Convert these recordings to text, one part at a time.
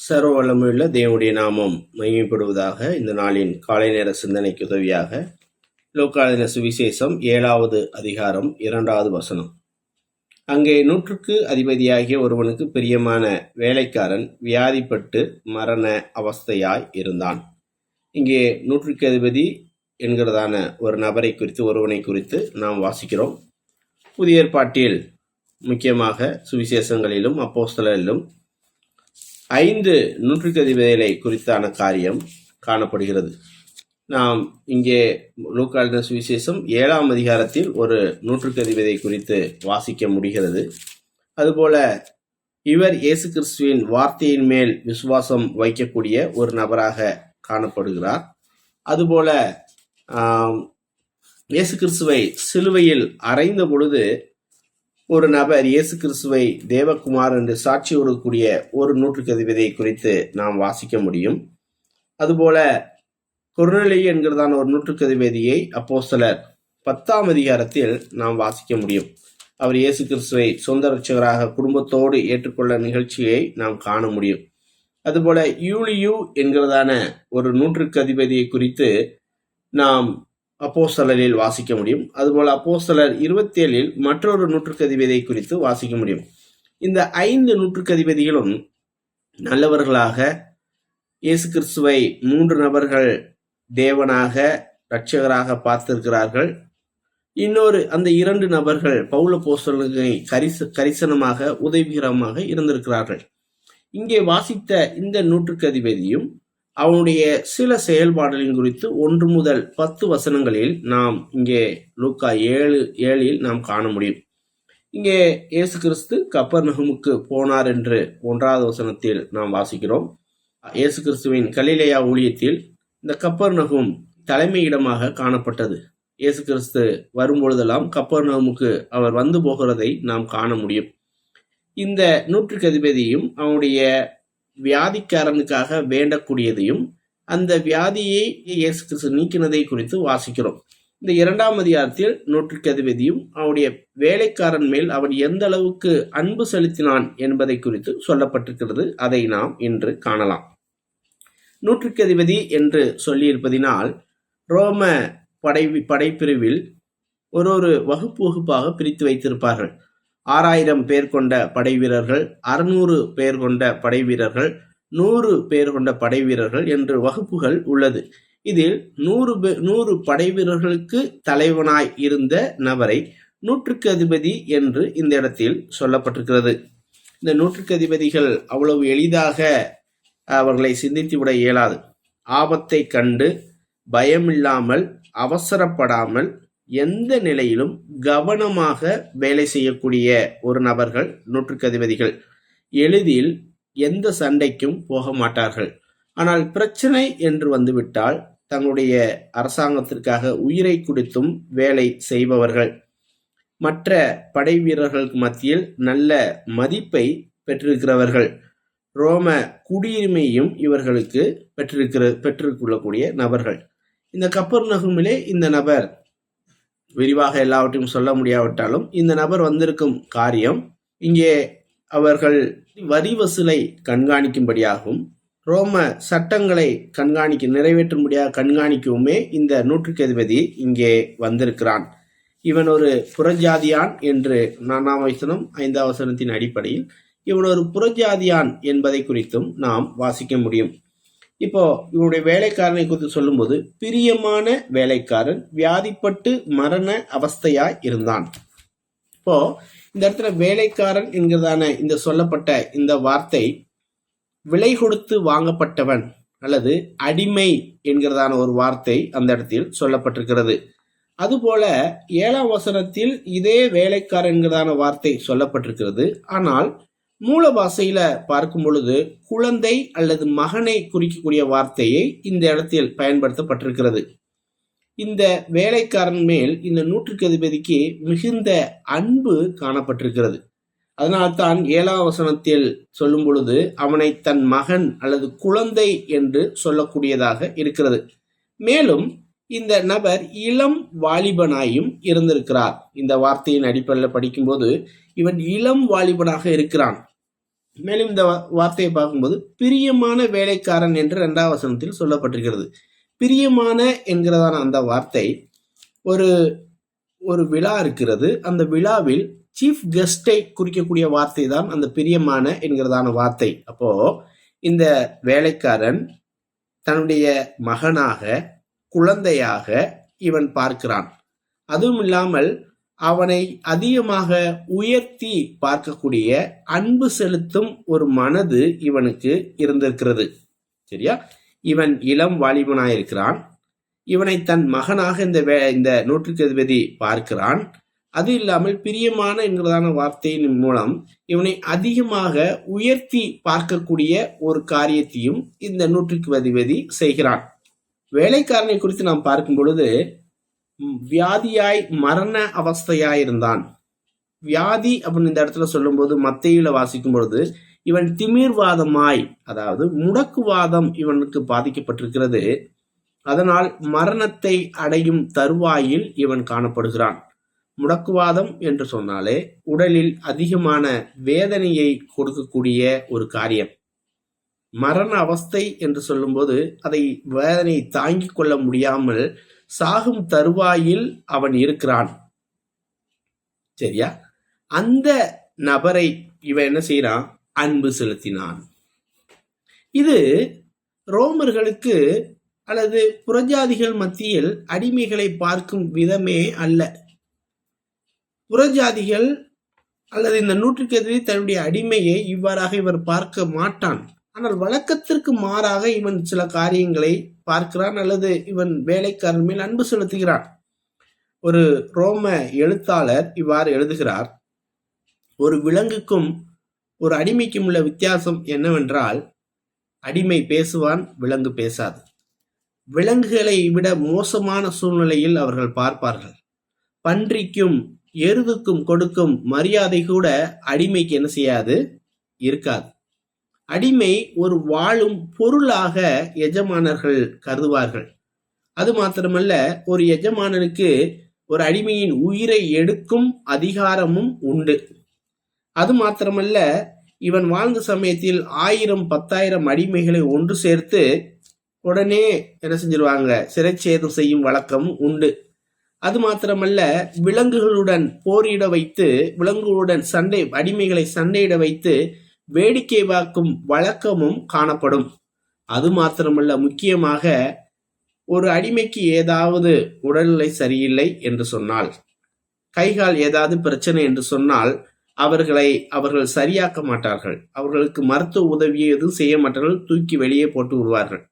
சர்வ வல்லமையுள்ள தேவனுடைய நாமம் மகிமைப்படுவதாக. இந்த நாளின் காலை நேர சிந்தனைக்கு உதவியாக லூக்கா சுவிசேஷம் 7வது அதிகாரம் 2வது வசனம். அங்கே 100க்கு அதிபதியாகிய ஒருவனுக்கு பிரியமான வேலைக்காரன் வியாதிப்பட்டு மரண அவஸ்தையாய் இருந்தான். இங்கே 100க்கு அதிபதி என்கிறதான ஒரு நபரை குறித்து, ஒருவனை குறித்து நாம் வாசிக்கிறோம். புதிய ஏற்பாட்டில் முக்கியமாக சுவிசேஷங்களிலும் அப்போஸ்தலரிலும் 5 100க்கு அதிபதிகளை குறித்தான காரியம் காணப்படுகிறது. நாம் இங்கே லூக்கா சுவிசேஷம் 7ஆம் அதிகாரத்தில் ஒரு 100க்கு அதிபதியை குறித்து வாசிக்க முடிகிறது. அதுபோல இவர் இயேசு கிறிஸ்துவின் வார்த்தையின் மேல் விசுவாசம் வைக்கக்கூடிய ஒரு நபராக காணப்படுகிறார். அதுபோல இயேசு கிறிஸ்துவை சிலுவையில் அறைந்த பொழுது ஒரு நபர் இயேசு கிறிஸ்துவை தேவகுமார் என்று சாட்சி கொடுக்கக்கூடிய ஒரு 100க்கு அதிபதியை குறித்து நாம் வாசிக்க முடியும். அதுபோல கொர்நேலியு என்கிறதான ஒரு 100க்கு அதிபதியை அப்போஸ்தலர் 10ஆம் அதிகாரத்தில் நாம் வாசிக்க முடியும். அவர் இயேசு கிறிஸ்துவை சொந்த இரட்சகராக குடும்பத்தோடு ஏற்றுக்கொள்ள நிகழ்ச்சியை நாம் காண முடியும். அதுபோல யூலியு என்கிறதான ஒரு 100க்கு அதிபதியை குறித்து நாம் அப்போஸ்தலரில் வாசிக்க முடியும். அதுபோல அப்போஸ்தலர் 27ல் மற்றொரு 100க்கு அதிபதியை குறித்து வாசிக்க முடியும். இந்த 5 100க்கு அதிபதிகளும் நல்லவர்களாக இயேசு கிறிஸ்துவை 3 நபர்கள் தேவனாக இரட்சகராக பார்த்திருக்கிறார்கள். அந்த 2 நபர்கள் பவுல் அப்போஸ்தலனுக்கு கரிசனமாக உதவிகரமாக இருந்திருக்கிறார்கள். இங்கே வாசித்த இந்த 100க்கு அதிபதியும் அவனுடைய சில செயல்பாடுகளின் குறித்து 1 முதல் 10 வசனங்களில் நாம் இங்கே லூக்கா 7ல் நாம் காண முடியும். இங்கே இயேசு கிறிஸ்து கப்பர்நகமுக்கு போனார் என்று 1வது வசனத்தில் நாம் வாசிக்கிறோம். இயேசு கிறிஸ்துவின் கலிலேயா ஊழியத்தில் இந்த கப்பர்நகும் தலைமையிடமாக காணப்பட்டது. இயேசு கிறிஸ்து வரும்பொழுதெல்லாம் கப்பர்நகமுக்கு அவர் வந்து போகிறதை நாம் காண முடியும். இந்த 100க்கு அதிபதியும் அவனுடைய வியாதிக்காரனுக்காக வேண்டக்கூடியதையும் அந்த வியாதியை இயேசு கிறிஸ்து நீக்கினதை குறித்து வாசிக்கிறோம். இந்த 2ஆம் அதிகாரத்தில் 100க்கு அதிபதியும் அவனுடைய வேலைக்காரன் மேல் அவன் எந்த அளவுக்கு அன்பு செலுத்தினான் என்பதை குறித்து சொல்லப்பட்டிருக்கிறது. அதை நாம் இன்று காணலாம். 100க்கு அதிபதி என்று சொல்லியிருப்பதினால் ரோம படைப்பிரிவில் ஒரு வகுப்பாக பிரித்து வைத்திருப்பார்கள். 6000 பேர் கொண்ட படை வீரர்கள், 600 பேர் கொண்ட படை வீரர்கள், 100 பேர் கொண்ட படை வீரர்கள் என்று வகுப்புகள் உள்ளது. இதில் 100 படை வீரர்களுக்கு தலைவனாய் இருந்த நபரை 100க்கு அதிபதி என்று இந்த இடத்தில் சொல்லப்பட்டிருக்கிறது. இந்த 100க்கு அதிபதிகள் அவ்வளவு எளிதாக அவர்களை சிந்தித்து விட இயலாது. ஆபத்தை கண்டு பயமில்லாமல், அவசரப்படாமல், எந்த நிலையிலும் கவனமாக வேலை செய்யக்கூடிய ஒரு நபர்கள் 100க்கு அதிபதிகள். எளிதில் எந்த சண்டைக்கும் போக மாட்டார்கள். ஆனால் பிரச்சனை என்று வந்துவிட்டால் தங்களுடைய அரசாங்கத்திற்காக உயிரை கொடுத்தும் வேலை செய்பவர்கள். மற்ற படை வீரர்களுக்கு மத்தியில் நல்ல மதிப்பை பெற்றிருக்கிறவர்கள். ரோம குடியுரிமையும் இவர்களுக்கு பெற்றுக்கொள்ளக்கூடிய நபர்கள். இந்த கப்பர்நகமிலே இந்த நபர், விரிவாக எல்லாவற்றையும் சொல்ல முடியாவிட்டாலும் இந்த நபர் வந்திருக்கும் காரியம், இங்கே அவர்கள் வரி வசூலை கண்காணிக்கும்படியாகவும் ரோம சட்டங்களை நிறைவேற்றும்படியாக கண்காணிக்கவுமே இந்த 100க்கு அதிபதி இங்கே வந்திருக்கிறான். இவன் ஒரு புறஜாதியான் என்று 4ஆம் வசனம் 5ஆம் வசனத்தின் அடிப்படையில் இவன் ஒரு புறஜாதியான் என்பதை குறித்தும் நாம் வாசிக்க முடியும். இப்போ இவனுடைய வேலைக்காரனை குறித்து சொல்லும்போது, பிரியமான வேலைக்காரன் வியாதிப்பட்டு மரண அவஸ்தையாய் இருந்தான். இப்போ இந்த இடத்துல வேலைக்காரன் என்கிறதான இந்த சொல்லப்பட்ட இந்த வார்த்தை விலை கொடுத்து வாங்கப்பட்டவன் அல்லது அடிமை என்கிறதான ஒரு வார்த்தை அந்த இடத்தில் சொல்லப்பட்டிருக்கிறது. அதுபோல 7ஆம் வசனத்தில் இதே வேலைக்காரன் என்கிறதான வார்த்தை சொல்லப்பட்டிருக்கிறது. ஆனால் மூல பாஷையில பார்க்கும் பொழுது குழந்தை அல்லது மகனை குறிக்கக்கூடிய வார்த்தையை இந்த இடத்தில் பயன்படுத்தப்பட்டிருக்கிறது. இந்த வேலைக்காரன் மேல் இந்த 100க்கு அதிபதிக்கு மிகுந்த அன்பு காணப்பட்டிருக்கிறது. அதனால்தான் 7ஆம் வசனத்தில் சொல்லும் பொழுது அவனை தன் மகன் அல்லது குழந்தை என்று சொல்லக்கூடியதாக இருக்கிறது. மேலும் இந்த நபர் இளம் வாலிபனாயும் இருந்திருக்கிறார். இந்த வார்த்தையின் அடிப்படையில் படிக்கும்போது இவன் இளம் வாலிபனாக இருக்கிறான். மேலும் இந்த வார்த்தையை பார்க்கும்போது பிரியமான வேலைக்காரன் என்று 2ஆம் வசனத்தில் சொல்லப்பட்டிருக்கிறது. பிரியமான என்கிறதான அந்த வார்த்தை ஒரு ஒரு விழா இருக்கிறது. அந்த விழாவில் சீஃப் கெஸ்டை குறிக்கக்கூடிய வார்த்தை தான் அந்த பிரியமான என்கிறதான வார்த்தை. அப்போ இந்த வேலைக்காரன் தன்னுடைய மகனாக, குழந்தையாக இவன் பார்க்கிறான். அதுவும் இல்லாமல் அவனை அதிகமாக உயர்த்தி பார்க்கக்கூடிய, அன்பு செலுத்தும் ஒரு மனது இவனுக்கு இருந்திருக்கிறது. சரியா? இவன் இளம் வாலிபனாயிருக்கிறான். இவனை தன் மகனாக இந்த நூற்றுக்கு அதிபதி பார்க்கிறான். அது இல்லாமல் பிரியமான என்கிறதான வார்த்தையின் மூலம் இவனை அதிகமாக உயர்த்தி பார்க்கக்கூடிய ஒரு காரியத்தையும் இந்த நூற்றுக்கு அதிபதி செய்கிறான். வேலைக்காரனை குறித்து நாம் பார்க்கும் பொழுது வியாதியாய் மரண அவஸ்தையாயிருந்தான். வியாதி அப்படின்னு இந்த இடத்துல சொல்லும் போது மத்தேயுல வாசிக்கும் பொழுது இவன் திமிர்வாதமாய், அதாவது முடக்குவாதம் இவனுக்கு பாதிக்கப்பட்டிருக்கிறது. அதனால் மரணத்தை அடையும் தருவாயில் இவன் காணப்படுகிறான். முடக்குவாதம் என்று சொன்னாலே உடலில் அதிகமான வேதனையை கொடுக்கக்கூடிய ஒரு காரியம். மரண அவஸ்தை என்று சொல்லும்போது அதை வேதனையை தாங்கிக் கொள்ள முடியாமல் சாகும் தருவாயில் அவன் இருக்கிறான். சரியா? அந்த நபரை இவன் என்ன செய்யறான்? அன்பு செலுத்தினான். இது ரோமர்களுக்கு அல்லது புறஜாதிகள் மத்தியில் அடிமைகளை பார்க்கும் விதமே அல்ல. புறஜாதிகள் அல்லது இந்த நூற்றுக்கு எதிரி தன்னுடைய அடிமையை இவ்வாறாக இவர் பார்க்க மாட்டான். ஆனால் வழக்கத்திற்கு மாறாக இவன் சில காரியங்களை பார்க்கிறான், அல்லது இவன் வேலைக்காரன் மேல் அன்பு செலுத்துகிறான். ஒரு ரோம எழுத்தாளர் இவ்வாறு எழுதுகிறார்: ஒரு விலங்குக்கும் ஒரு அடிமைக்கும் உள்ள வித்தியாசம் என்னவென்றால், அடிமை பேசுவான், விலங்கு பேசாது. விலங்குகளை விட மோசமான சூழ்நிலையில் அவர்கள் பார்ப்பார்கள். பன்றிக்கும் எருதுக்கும் கொடுக்கும் மரியாதை கூட அடிமைக்கு என்ன செய்யாது? இருக்காது. அடிமை ஒரு வாழும் பொருளாக எஜமானர்கள் கருதுவார்கள். அது மாத்திரமல்ல, ஒரு எஜமானனுக்கு ஒரு அடிமையின் உயிரை எடுக்கும் அதிகாரமும் உண்டு. அது மாத்திரமல்ல, இவன் வாழ்ந்த சமயத்தில் 1000 10,000 அடிமைகளை ஒன்று சேர்த்து உடனே என்ன செஞ்சிருவாங்க? சிறைச்சேதம் செய்யும் வழக்கம் உண்டு. அது மாத்திரமல்ல, விலங்குகளுடன் போரிட வைத்து, விலங்குகளுடன் அடிமைகளை சண்டையிட வைத்து வேடிக்கை பார்க்கும் வழக்கமும் காணப்படும். அது மாத்திரமல்ல, முக்கியமாக ஒரு அடிமைக்கு ஏதாவது உடல்நிலை சரியில்லை என்று சொன்னால், கைகால் ஏதாவது பிரச்சனை என்று சொன்னால் அவர்கள் சரியாக்க மாட்டார்கள். அவர்களுக்கு மருத்துவ உதவி எதுவும் செய்ய மாட்டார்கள், தூக்கி வெளியே போட்டு விடுவார்கள்.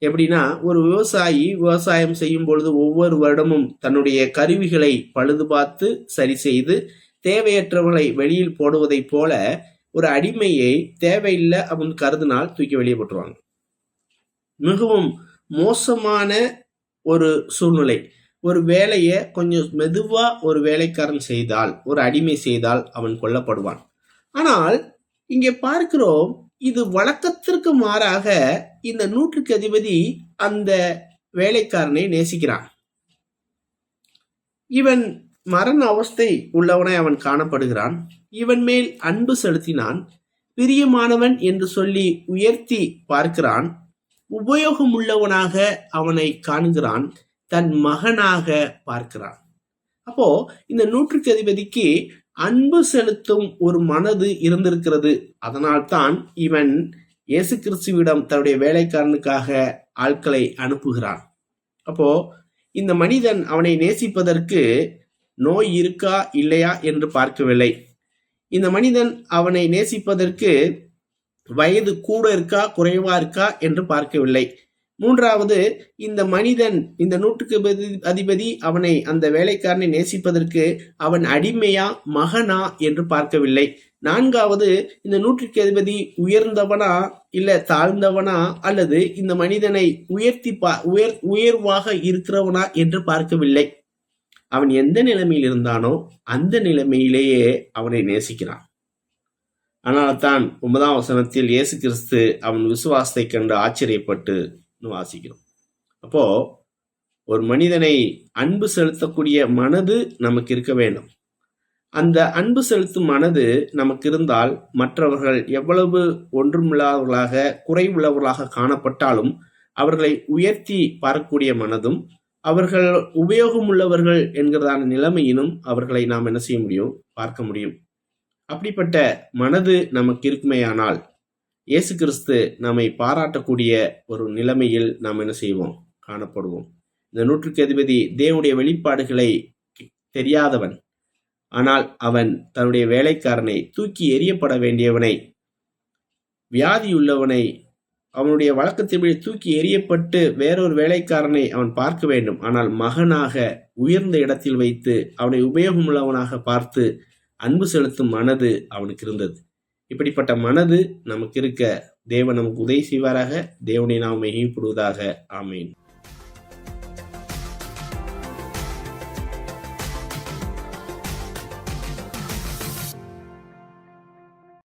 எப்படின்னா, ஒரு விவசாயி விவசாயம் செய்யும் பொழுது ஒவ்வொரு வருடமும் தன்னுடைய கருவிகளை பழுது பார்த்து சரி செய்து தேவையற்றவர்களை வெளியில் போடுவதை போல ஒரு அடிமையை தேவையில்லை அப்படின்னு கருதினால் தூக்கி வெளியே போட்டுருவாங்க. மிகவும் மோசமான ஒரு சூழ்நிலை. ஒரு வேலையை கொஞ்சம் மெதுவா ஒரு வேலைக்காரன் செய்தால், ஒரு அடிமை செய்தால் அவன் கொல்லப்படுவான். ஆனால் இங்கே பார்க்கிறோம், இது வழக்கத்திற்கு மாறாக இந்த நூற்றுக்கு அதிபதி அந்த வேலைக்காரனை நேசிக்கிறான். இவன் மரண அவஸ்தை உள்ளவனாய் அவன் காணப்படுகிறான். இவன் மேல் அன்பு செலுத்தினான். பிரியமானவன் என்று சொல்லி உயர்த்தி பார்க்கிறான். உபயோகம் உள்ளவனாக அவனை காண்கிறான். தன் மகனாக பார்க்கிறான். அப்போ இந்த நூற்றுக்கு அதிபதிக்கு அன்பு செலுத்தும் ஒரு மனது இருந்திருக்கிறது. அதனால்தான் இவன் இயேசு கிறிஸ்துவிடம் தன்னுடைய வேலைக்காரனுக்காக ஆட்களை அனுப்புகிறான். அப்போ இந்த மனிதன் அவனை நேசிப்பதற்கு நோய் இருக்கா இல்லையா என்று பார்க்கவில்லை. இந்த மனிதன் அவனை நேசிப்பதற்கு வயது கூட இருக்கா குறைவா இருக்கா என்று பார்க்கவில்லை. மூன்றாவது, இந்த மனிதன், இந்த நூற்றுக்கு அதிபதி அவனை, அந்த வேலைக்காரனை நேசிப்பதற்கு அவன் அடிமையா மகனா என்று பார்க்கவில்லை. நான்காவது, இந்த நூற்றுக்கு அதிபதி உயர்ந்தவனா இல்ல தாழ்ந்தவனா, அல்லது இந்த மனிதனை உயர்வாக இருக்கிறவனா என்று பார்க்கவில்லை. அவன் எந்த நிலைமையில் இருந்தானோ அந்த நிலைமையிலேயே அவனை நேசிக்கிறான். ஆனால் தான் 9ஆம் வசனத்தில் இயேசு கிறிஸ்து அவன் விசுவாசத்தை கண்டு ஆச்சரியப்பட்டு வாசிக்கிறோம். அப்போ ஒரு மனிதனை அன்பு செலுத்தக்கூடிய மனது நமக்கு இருக்க வேண்டும். அந்த அன்பு செலுத்தும் மனது நமக்கு இருந்தால் மற்றவர்கள் எவ்வளவு ஒன்றுமில்லாதவர்களாக குறைவுள்ளவர்களாக காணப்பட்டாலும் அவர்களை உயர்த்தி பார்க்கக்கூடிய மனதும், அவர்கள் உபயோகமுள்ளவர்கள் என்கிறதான நிலைமையிலும் அவர்களை நாம் என்ன செய்ய முடியும்? பார்க்க முடியும். அப்படிப்பட்ட மனது நமக்கு இருக்குமேயானால் இயேசு கிறிஸ்து நம்மை பாராட்டக்கூடிய ஒரு நிலைமையில் நாம் என்ன செய்வோம்? காணப்படுவோம். இந்த நூற்றுக்கு அதிபதி தேவனுடைய வெளிப்பாடுகளை தெரியாதவன். ஆனால் அவன் தன்னுடைய வேலைக்காரனை, தூக்கி எறியப்பட வேண்டியவனை, வியாதியுள்ளவனை, அவனுடைய வழக்கத்தின்படி தூக்கி எறியப்பட்டு வேறொரு வேலைக்காரனை அவன் பார்க்க வேண்டும். ஆனால் மகனாக உயர்ந்த இடத்தில் வைத்து அவனை உபயோகமுள்ளவனாக பார்த்து அன்பு செலுத்தும் மனது அவனுக்கு இருந்தது. இப்படிப்பட்ட மனது நமக்கு இருக்க தேவன் நமக்கு உதவி செய்வாராக. தேவனை நாம் மகிமைப்படுவதாக. ஆமேன்.